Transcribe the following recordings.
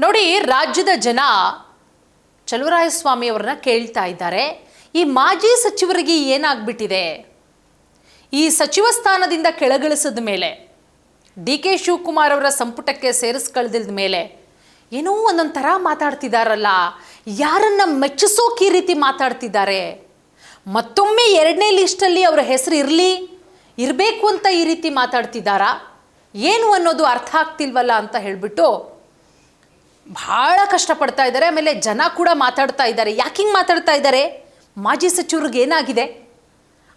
ನೋಡಿ, ರಾಜ್ಯದ ಜನ ಚಲುವರಾಯಸ್ವಾಮಿಯವರನ್ನ ಕೇಳ್ತಾ ಇದ್ದಾರೆ, ಈ ಮಾಜಿ ಸಚಿವರಿಗೆ ಏನಾಗ್ಬಿಟ್ಟಿದೆ? ಈ ಸಚಿವ ಸ್ಥಾನದಿಂದ ಕೆಳಗಿಳಿಸಿದ ಮೇಲೆ, ಡಿ ಕೆ ಶಿವಕುಮಾರ್ ಅವರ ಸಂಪುಟಕ್ಕೆ ಸೇರಿಸ್ಕೊಳ್ದಿದ ಮೇಲೆ ಏನೋ ಒಂದೊಂಥರ ಮಾತಾಡ್ತಿದ್ದಾರಲ್ಲ, ಯಾರನ್ನ ಮೆಚ್ಚಿಸೋಕೆ ಈ ರೀತಿ ಮಾತಾಡ್ತಿದ್ದಾರೆ? ಮತ್ತೊಮ್ಮೆ 2ನೇ ಲಿಸ್ಟಲ್ಲಿ ಅವರ ಹೆಸರು ಇರಬೇಕು ಅಂತ ಈ ರೀತಿ ಮಾತಾಡ್ತಿದ್ದಾರಾ ಏನು ಅನ್ನೋದು ಅರ್ಥ ಆಗ್ತಿಲ್ವಲ್ಲ ಅಂತ ಹೇಳಿಬಿಟ್ಟು ಭಾಳ ಕಷ್ಟಪಡ್ತಾ ಇದ್ದಾರೆ. ಆಮೇಲೆ ಜನ ಕೂಡ ಮಾತಾಡ್ತಾ ಇದ್ದಾರೆ. ಯಾಕೆ ಹಿಂಗೆ ಮಾತಾಡ್ತಾ ಇದ್ದಾರೆ? ಮಾಜಿ ಸಚಿವ್ರಿಗೆ ಏನಾಗಿದೆ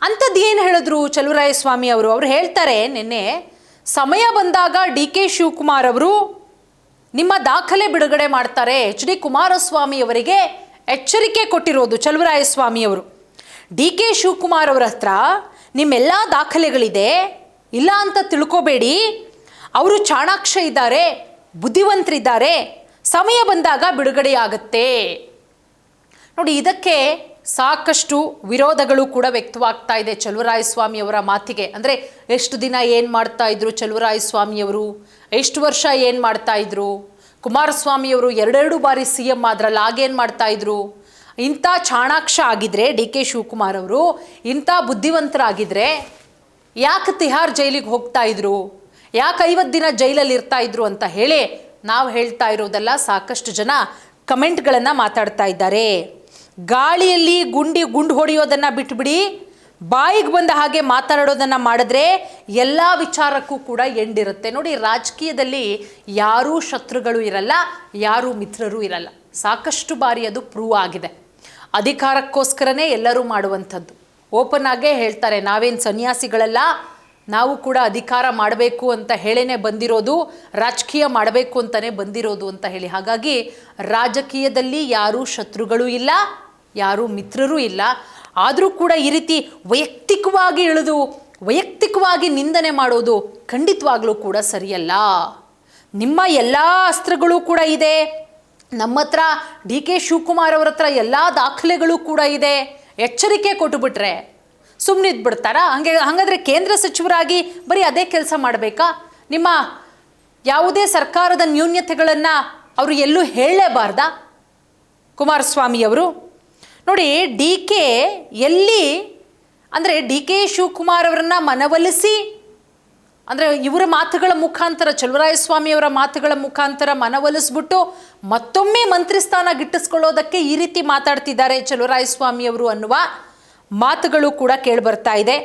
ಅಂಥದ್ದು ಏನು ಹೇಳಿದ್ರು ಚಲುವರಾಯಸ್ವಾಮಿ ಅವರು? ಅವ್ರು ಹೇಳ್ತಾರೆ, ನಿನ್ನೆ ಸಮಯ ಬಂದಾಗ ಡಿ ಕೆ ಶಿವಕುಮಾರ್ ಅವರು ನಿಮ್ಮ ದಾಖಲೆ ಬಿಡುಗಡೆ ಮಾಡ್ತಾರೆ. ಎಚ್ ಡಿ ಕುಮಾರಸ್ವಾಮಿ ಅವರಿಗೆ ಎಚ್ಚರಿಕೆ ಕೊಟ್ಟಿರೋದು ಚಲುವರಾಯಸ್ವಾಮಿ ಅವರು. ಡಿ ಕೆ ಶಿವಕುಮಾರ್ ಅವರ ಹತ್ರ ನಿಮ್ಮೆಲ್ಲ ದಾಖಲೆಗಳಿದೆ, ಇಲ್ಲ ಅಂತ ತಿಳ್ಕೋಬೇಡಿ. ಅವರು ಚಾಣಾಕ್ಷ ಇದ್ದಾರೆ, ಬುದ್ಧಿವಂತರಿದ್ದಾರೆ, ಸಮಯ ಬಂದಾಗ ಬಿಡುಗಡೆಯಾಗತ್ತೆ. ನೋಡಿ, ಇದಕ್ಕೆ ಸಾಕಷ್ಟು ವಿರೋಧಗಳು ಕೂಡ ವ್ಯಕ್ತವಾಗ್ತಾ ಇದೆ ಚಲುವರಾಯಸ್ವಾಮಿಯವರ ಮಾತಿಗೆ. ಅಂದರೆ ಎಷ್ಟು ದಿನ ಏನು ಮಾಡ್ತಾ ಇದ್ರು ಚಲುವರಾಯಸ್ವಾಮಿಯವರು, ಎಷ್ಟು ವರ್ಷ ಏನು ಮಾಡ್ತಾ ಇದ್ರು? ಕುಮಾರಸ್ವಾಮಿಯವರು 2 ಬಾರಿ ಸಿ ಎಂ ಆದ್ರಲ್ಲ, ಆಗೇನು ಮಾಡ್ತಾ ಇದ್ರು? ಇಂಥ ಚಾಣಾಕ್ಷ ಆಗಿದ್ರೆ ಡಿ ಕೆ ಶಿವಕುಮಾರ್ ಅವರು, ಇಂಥ ಬುದ್ಧಿವಂತರಾಗಿದ್ದರೆ ಯಾಕೆ ತಿಹಾರ್ ಜೈಲಿಗೆ ಹೋಗ್ತಾ ಇದ್ರು, ಯಾಕೆ 50 ದಿನ ಜೈಲಲ್ಲಿ ಇರ್ತಾ ಇದ್ರು ಅಂತ ಹೇಳಿ ನಾವು ಹೇಳ್ತಾ ಇರೋದಲ್ಲ. ಸಾಕಷ್ಟು ಜನ ಕಮೆಂಟ್ಗಳನ್ನು ಮಾತಾಡ್ತಾ ಇದ್ದಾರೆ. ಗಾಳಿಯಲ್ಲಿ ಗುಂಡು ಹೊಡೆಯೋದನ್ನು ಬಿಟ್ಬಿಡಿ, ಬಾಯಿಗೆ ಬಂದ ಹಾಗೆ ಮಾತಾಡೋದನ್ನು ಮಾಡಿದ್ರೆ ಎಲ್ಲ ವಿಚಾರಕ್ಕೂ ಕೂಡ ಎಂಡಿರುತ್ತೆ. ನೋಡಿ, ರಾಜಕೀಯದಲ್ಲಿ ಯಾರೂ ಶತ್ರುಗಳು ಇರಲ್ಲ, ಯಾರೂ ಮಿತ್ರರು ಇರಲ್ಲ. ಸಾಕಷ್ಟು ಬಾರಿ ಅದು ಪ್ರೂವ್ ಆಗಿದೆ. ಅಧಿಕಾರಕ್ಕೋಸ್ಕರನೇ ಎಲ್ಲರೂ ಮಾಡುವಂಥದ್ದು. ಓಪನ್ ಆಗೇ ಹೇಳ್ತಾರೆ, ನಾವೇನು ಸನ್ಯಾಸಿಗಳಲ್ಲ, ನಾವು ಕೂಡ ಅಧಿಕಾರ ಮಾಡಬೇಕು ಅಂತ ಹೇಳೇನೆ ಬಂದಿರೋದು, ರಾಜಕೀಯ ಮಾಡಬೇಕು ಅಂತಲೇ ಬಂದಿರೋದು ಅಂತ ಹೇಳಿ. ಹಾಗಾಗಿ ರಾಜಕೀಯದಲ್ಲಿ ಯಾರೂ ಶತ್ರುಗಳು ಇಲ್ಲ, ಯಾರೂ ಮಿತ್ರರೂ ಇಲ್ಲ. ಆದರೂ ಕೂಡ ಈ ರೀತಿ ವೈಯಕ್ತಿಕವಾಗಿ ಇಳಿದು ವೈಯಕ್ತಿಕವಾಗಿ ನಿಂದನೆ ಮಾಡೋದು ಖಂಡಿತವಾಗ್ಲೂ ಕೂಡ ಸರಿಯಲ್ಲ. ನಿಮ್ಮ ಎಲ್ಲ ಅಸ್ತ್ರಗಳು ಕೂಡ ಇದೆ, ನಮ್ಮ ಹತ್ರ ಡಿ ಕೆ ಶಿವಕುಮಾರ್ ಅವ್ರ ಹತ್ರ ಎಲ್ಲ ದಾಖಲೆಗಳು ಕೂಡ ಇದೆ. ಎಚ್ಚರಿಕೆ ಕೊಟ್ಟುಬಿಟ್ರೆ ಸುಮ್ಮನಿದ್ದು ಬಿಡ್ತಾರಾ? ಹಾಗಾದರೆ ಕೇಂದ್ರ ಸಚಿವರಾಗಿ ಬರೀ ಅದೇ ಕೆಲಸ ಮಾಡಬೇಕಾ? ನಿಮ್ಮ ಯಾವುದೇ ಸರ್ಕಾರದ ನ್ಯೂನ್ಯತೆಗಳನ್ನು ಅವರು ಎಲ್ಲೂ ಹೇಳಲೇಬಾರ್ದಾ ಕುಮಾರಸ್ವಾಮಿಯವರು? ನೋಡಿ, ಡಿ ಕೆ ಎಲ್ಲಿ ಅಂದರೆ ಡಿ ಕೆ ಶಿವಕುಮಾರ್ ಅವರನ್ನು ಮನವೊಲಿಸಿ, ಅಂದರೆ ಇವರ ಮಾತುಗಳ ಮುಖಾಂತರ, ಚಲುವರಾಯಸ್ವಾಮಿಯವರ ಮಾತುಗಳ ಮುಖಾಂತರ ಮನವೊಲಿಸ್ಬಿಟ್ಟು ಮತ್ತೊಮ್ಮೆ ಮಂತ್ರಿ ಸ್ಥಾನ ಗಿಟ್ಟಿಸ್ಕೊಳ್ಳೋದಕ್ಕೆ ಈ ರೀತಿ ಮಾತಾಡ್ತಿದ್ದಾರೆ ಚಲುವರಾಯಸ್ವಾಮಿಯವರು ಅನ್ನುವ ಮಾತುಗಳು ಕೂಡ ಕೇಳಿಬರ್ತಾ ಇದೆ.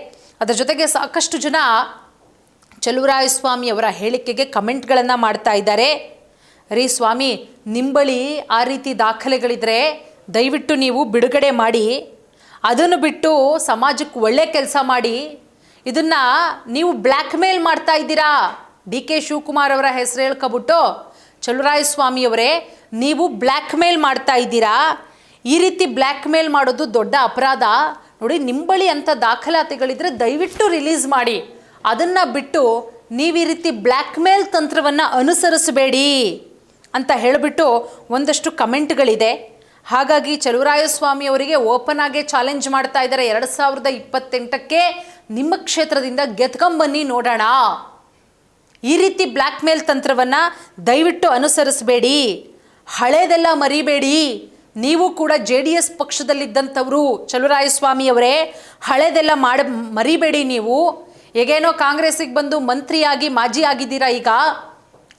ಅದರ ಜೊತೆಗೆ ಸಾಕಷ್ಟು ಜನ ಚಲುವರಾಯಸ್ವಾಮಿಯವರ ಹೇಳಿಕೆಗೆ ಕಮೆಂಟ್ಗಳನ್ನು ಮಾಡ್ತಾ ಇದ್ದಾರೆ. ರೀ ಸ್ವಾಮಿ, ನಿಂಬಳಿ ಆ ರೀತಿ ದಾಖಲೆಗಳಿದ್ರೆ ದಯವಿಟ್ಟು ನೀವು ಬಿಡುಗಡೆ ಮಾಡಿ, ಅದನ್ನು ಬಿಟ್ಟು ಸಮಾಜಕ್ಕೆ ಒಳ್ಳೆ ಕೆಲಸ ಮಾಡಿ. ಇದನ್ನು ನೀವು ಬ್ಲ್ಯಾಕ್ ಮೇಲ್ ಮಾಡ್ತಾ ಇದ್ದೀರಾ. ಡಿ ಕೆ ಶಿವಕುಮಾರ್ ಅವರ ಹೆಸರು ಹೇಳ್ಕೊಬಿಟ್ಟು ಚಲುವರಾಯಸ್ವಾಮಿಯವರೇ, ನೀವು ಬ್ಲ್ಯಾಕ್ ಮೇಲ್ ಮಾಡ್ತಾ ಇದ್ದೀರಾ. ಈ ರೀತಿ ಬ್ಲ್ಯಾಕ್ ಮೇಲ್ ಮಾಡೋದು ದೊಡ್ಡ ಅಪರಾಧ. ನೋಡಿ, ನಿಂಬಳಿ ಅಂತ ದಾಖಲಾತಿಗಳಿದ್ರೆ ದಯವಿಟ್ಟು ರಿಲೀಸ್ ಮಾಡಿ. ಅದನ್ನು ಬಿಟ್ಟು ನೀವು ಈ ರೀತಿ ಬ್ಲ್ಯಾಕ್ ಮೇಲ್ ತಂತ್ರವನ್ನು ಅನುಸರಿಸಬೇಡಿ ಅಂತ ಹೇಳಿಬಿಟ್ಟು ಒಂದಷ್ಟು ಕಮೆಂಟ್ಗಳಿದೆ. ಹಾಗಾಗಿ ಚಲುವರಾಯಸ್ವಾಮಿ ಅವರಿಗೆ ಓಪನ್ ಆಗೇ ಚಾಲೆಂಜ್ ಮಾಡ್ತಾ ಇದ್ದಾರೆ. 2028ಕ್ಕೆ ನಿಮ್ಮ ಕ್ಷೇತ್ರದಿಂದ ಗೆದ್ಕೊಂಬನ್ನಿ ನೋಡೋಣ. ಈ ರೀತಿ ಬ್ಲ್ಯಾಕ್ ಮೇಲ್ ತಂತ್ರವನ್ನು ದಯವಿಟ್ಟು ಅನುಸರಿಸಬೇಡಿ, ಹಳೇದೆಲ್ಲ ಮರಿಬೇಡಿ. ನೀವು ಕೂಡ JDS ಪಕ್ಷದಲ್ಲಿದ್ದಂಥವರು ಚಲುವರಾಯಸ್ವಾಮಿಯವರೇ, ಹಳೇದೆಲ್ಲ ಮರಿಬೇಡಿ. ನೀವು ಹೇಗೇನೋ ಕಾಂಗ್ರೆಸ್ಸಿಗೆ ಬಂದು ಮಂತ್ರಿಯಾಗಿ ಮಾಜಿ ಆಗಿದ್ದೀರಾ ಈಗ.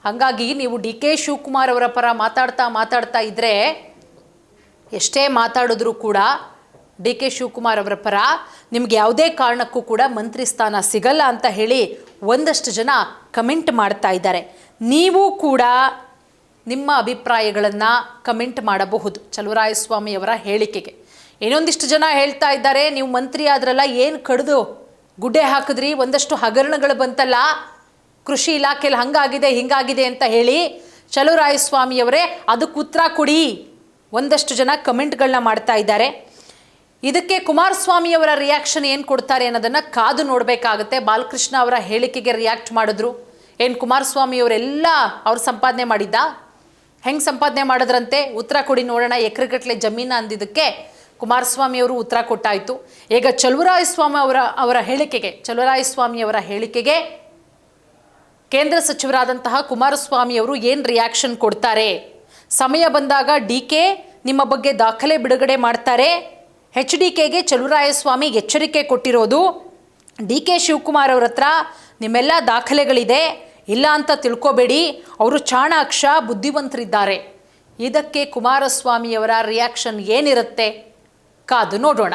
ಹಾಗಾಗಿ ನೀವು ಡಿ ಕೆ ಶಿವಕುಮಾರ್ ಅವರ ಪರ ಮಾತಾಡ್ತಾ ಇದ್ದರೆ, ಎಷ್ಟೇ ಮಾತಾಡಿದ್ರೂ ಕೂಡ ಡಿ ಕೆ ಶಿವಕುಮಾರ್ ಅವರ ಪರ ನಿಮ್ಗೆ ಯಾವುದೇ ಕಾರಣಕ್ಕೂ ಕೂಡ ಮಂತ್ರಿ ಸ್ಥಾನ ಸಿಗಲ್ಲ ಅಂತ ಹೇಳಿ ಒಂದಷ್ಟು ಜನ ಕಮೆಂಟ್ ಮಾಡ್ತಾ ಇದ್ದಾರೆ. ನೀವು ಕೂಡ ನಿಮ್ಮ ಅಭಿಪ್ರಾಯಗಳನ್ನು ಕಮೆಂಟ್ ಮಾಡಬಹುದು ಚಲುವರಾಯಸ್ವಾಮಿಯವರ ಹೇಳಿಕೆಗೆ. ಇನ್ನೊಂದಿಷ್ಟು ಜನ ಹೇಳ್ತಾ ಇದ್ದಾರೆ, ನೀವು ಮಂತ್ರಿ ಆದ್ರಲ್ಲ, ಏನು ಕಡಿದು ಗುಡ್ಡೆ ಹಾಕಿದ್ರಿ, ಒಂದಷ್ಟು ಹಗರಣಗಳು ಬಂತಲ್ಲ ಕೃಷಿ ಇಲಾಖೆಯಲ್ಲಿ, ಹಂಗಾಗಿದೆ ಹಿಂಗಾಗಿದೆ ಅಂತ ಹೇಳಿ. ಚಲುವರಾಯಸ್ವಾಮಿಯವರೇ, ಅದಕ್ಕೆ ಉತ್ತರ ಕೊಡಿ. ಒಂದಷ್ಟು ಜನ ಕಮೆಂಟ್ಗಳನ್ನ ಮಾಡ್ತಾ ಇದ್ದಾರೆ. ಇದಕ್ಕೆ ಕುಮಾರಸ್ವಾಮಿಯವರ ರಿಯಾಕ್ಷನ್ ಏನು ಕೊಡ್ತಾರೆ ಅನ್ನೋದನ್ನು ಕಾದು ನೋಡಬೇಕಾಗುತ್ತೆ. ಬಾಲಕೃಷ್ಣ ಅವರ ಹೇಳಿಕೆಗೆ ರಿಯಾಕ್ಟ್ ಮಾಡಿದ್ರು. ಏನು ಕುಮಾರಸ್ವಾಮಿಯವರೆಲ್ಲ ಅವ್ರು ಸಂಪಾದನೆ ಮಾಡಿದ್ದ? ಹೆಂಗೆ ಸಂಪಾದನೆ ಮಾಡಿದ್ರಂತೆ? ಉತ್ತರ ಕೊಡಿ ನೋಡೋಣ. ಎಕರೆಗಟ್ಟಲೆ ಜಮೀನು ಅಂದಿದ್ದಕ್ಕೆ ಕುಮಾರಸ್ವಾಮಿಯವರು ಉತ್ತರ ಕೊಟ್ಟಾಯಿತು. ಈಗ ಚಲುವರಾಯಸ್ವಾಮಿಯವರ ಹೇಳಿಕೆಗೆ ಕೇಂದ್ರ ಸಚಿವರಾದಂತಹ ಕುಮಾರಸ್ವಾಮಿಯವರು ಏನು ರಿಯಾಕ್ಷನ್ ಕೊಡ್ತಾರೆ? ಸಮಯ ಬಂದಾಗ ಡಿ.ಕೆ ನಿಮ್ಮ ಬಗ್ಗೆ ದಾಖಲೆ ಬಿಡುಗಡೆ ಮಾಡ್ತಾರೆ. HDKಗೆ ಚಲುವರಾಯಸ್ವಾಮಿ ಎಚ್ಚರಿಕೆ ಕೊಟ್ಟಿರೋದು, ಡಿ.ಕೆ ಶಿವಕುಮಾರ್ ಅವ್ರ ಹತ್ರ ನಿಮ್ಮೆಲ್ಲ ದಾಖಲೆಗಳಿದೆ, ಇಲ್ಲ ಅಂತ ತಿಳ್ಕೊಬೇಡಿ, ಅವರು ಚಾಣಾಕ್ಷ ಬುದ್ಧಿವಂತರಿದ್ದಾರೆ. ಇದಕ್ಕೆ ಕುಮಾರಸ್ವಾಮಿಯವರ ರಿಯಾಕ್ಷನ್ ಏನಿರುತ್ತೆ ಕಾದು ನೋಡೋಣ.